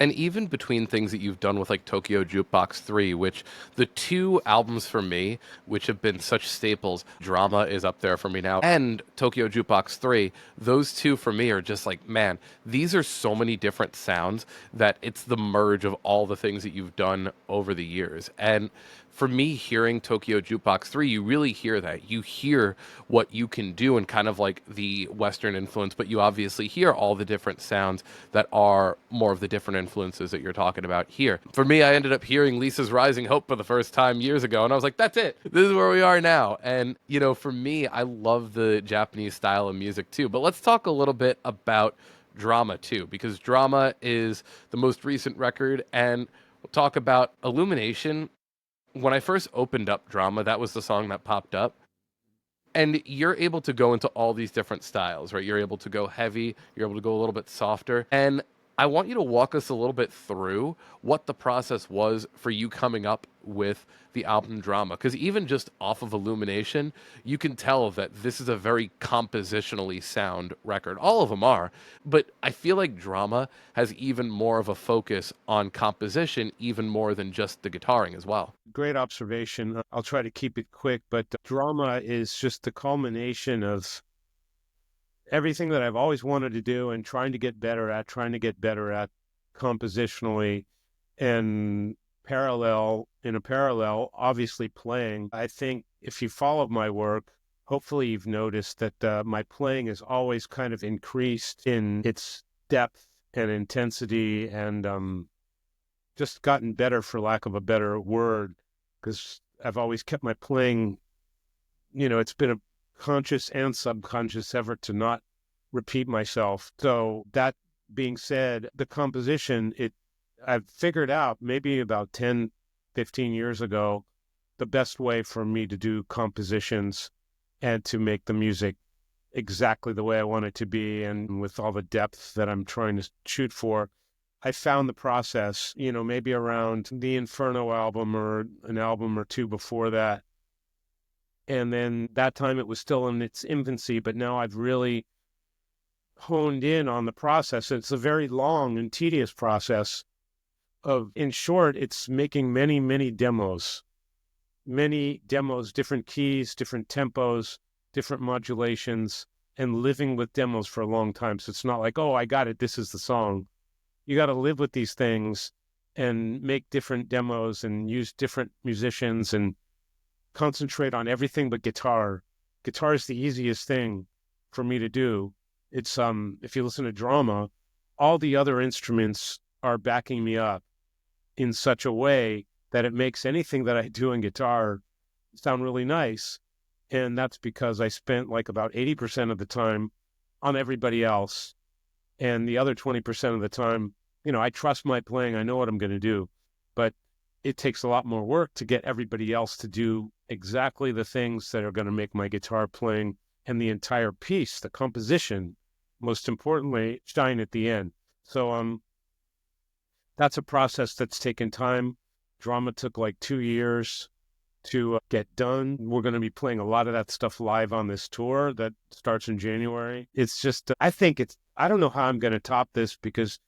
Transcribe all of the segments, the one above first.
And even between things that you've done with like Tokyo Jukebox 3, which the two albums for me, which have been such staples, Drama is up there for me now, and Tokyo Jukebox 3, those two for me are just like, man, these are so many different sounds that it's the merge of all the things that you've done over the years. And for me, hearing Tokyo Jukebox 3, you really hear that. You hear what you can do and kind of like the Western influence, but you obviously hear all the different sounds that are more of the different influences that you're talking about here. For me, I ended up hearing Lisa's Rising Hope for the first time years ago, and I was like, that's it. This is where we are now. And, you know, for me, I love the Japanese style of music too. But let's talk a little bit about Drama too, because Drama is the most recent record, and we'll talk about Illumination. When I first opened up Drama, that was the song that popped up. And you're able to go into all these different styles, right? You're able to go heavy, you're able to go a little bit softer. And I want you to walk us a little bit through what the process was for you coming up with the album Drama. Because even just off of Illumination, you can tell that this is a very compositionally sound record. All of them are, but I feel like Drama has even more of a focus on composition, even more than just the guitaring as well. Great observation. I'll try to keep it quick, but Drama is just the culmination of everything that I've always wanted to do and trying to get better at compositionally and in a parallel, obviously playing. I think if you follow my work, hopefully you've noticed that my playing has always kind of increased in its depth and intensity and just gotten better, for lack of a better word, because I've always kept my playing, it's been a conscious and subconscious effort to not repeat myself. So that being said, the composition, I've figured out maybe about 10, 15 years ago, the best way for me to do compositions and to make the music exactly the way I want it to be and with all the depth that I'm trying to shoot for. I found the process, maybe around the Inferno album or an album or two before that. And then that time it was still in its infancy, but now I've really honed in on the process. It's a very long and tedious process in short, it's making many demos, different keys, different tempos, different modulations, and living with demos for a long time. So it's not like, oh, I got it, this is the song. You got to live with these things and make different demos and use different musicians and concentrate on everything but guitar. Guitar is the easiest thing for me to do. It's if you listen to Drama, all the other instruments are backing me up in such a way that it makes anything that I do in guitar sound really nice. And that's because I spent like about 80% of the time on everybody else. And the other 20% of the time, I trust my playing. I know what I'm going to do. But it takes a lot more work to get everybody else to do exactly the things that are going to make my guitar playing and the entire piece, the composition, most importantly, shine at the end. So that's a process that's taken time. Drama took like 2 years to get done. We're going to be playing a lot of that stuff live on this tour that starts in January. It's just, I don't know how I'm going to top this because,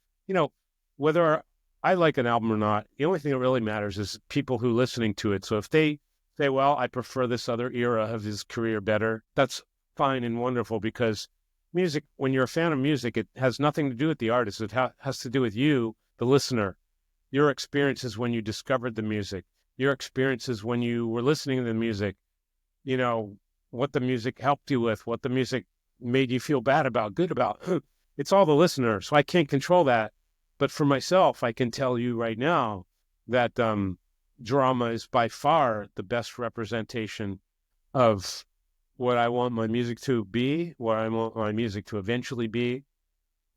whether I like an album or not, the only thing that really matters is people who are listening to it. So if they say, well, I prefer this other era of his career better, that's fine and wonderful because music, when you're a fan of music, it has nothing to do with the artist. It has to do with you, the listener, your experiences when you discovered the music, your experiences when you were listening to the music, what the music helped you with, what the music made you feel bad about, good about. It's all the listener. So I can't control that. But for myself, I can tell you right now that Drama is by far the best representation of what I want my music to be, what I want my music to eventually be,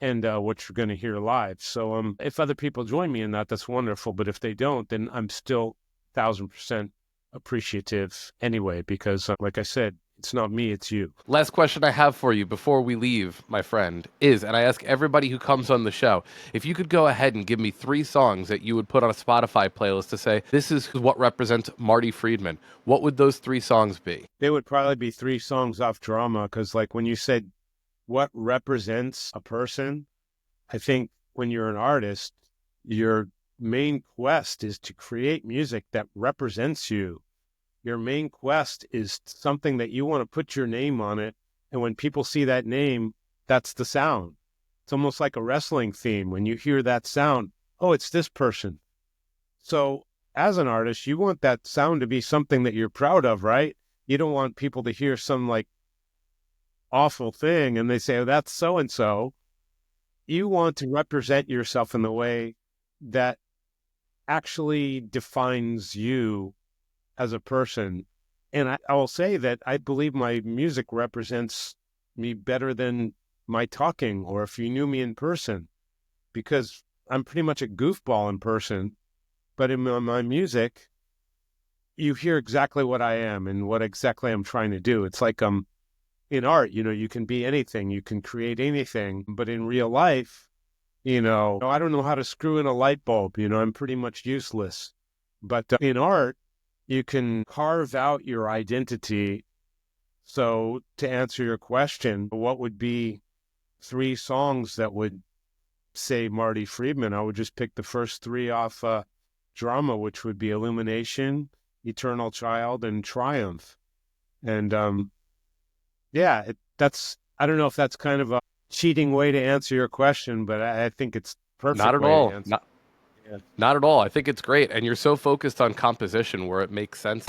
and what you're going to hear live. So if other people join me in that, that's wonderful. But if they don't, then I'm still 1,000% appreciative anyway, because like I said, it's not me, it's you. Last question I have for you before we leave, my friend, is, and I ask everybody who comes on the show, if you could go ahead and give me 3 songs that you would put on a Spotify playlist to say, this is what represents Marty Friedman, what would those 3 songs be? They would probably be 3 songs off Drama, because like when you said, what represents a person, I think when you're an artist, your main quest is to create music that represents you. Your main quest is something that you want to put your name on it. And when people see that name, that's the sound. It's almost like a wrestling theme. When you hear that sound, oh, it's this person. So as an artist, you want that sound to be something that you're proud of, right? You don't want people to hear some like awful thing and they say, oh, that's so-and-so. You want to represent yourself in the way that actually defines you as a person. And I will say that I believe my music represents me better than my talking, or if you knew me in person, because I'm pretty much a goofball in person. But in my music, you hear exactly what I am and what exactly I'm trying to do. It's like in art, you can be anything, you can create anything. But in real life, I don't know how to screw in a light bulb. I'm pretty much useless. But in art, you can carve out your identity. So to answer your question, what would be 3 songs that would say Marty Friedman? I would just pick the first 3 off Drama, which would be Illumination, Eternal Child, and Triumph. And I don't know if that's kind of a cheating way to answer your question, but I think it's perfect. Not at way all. to answer. Not at all. I think it's great. And you're so focused on composition where it makes sense.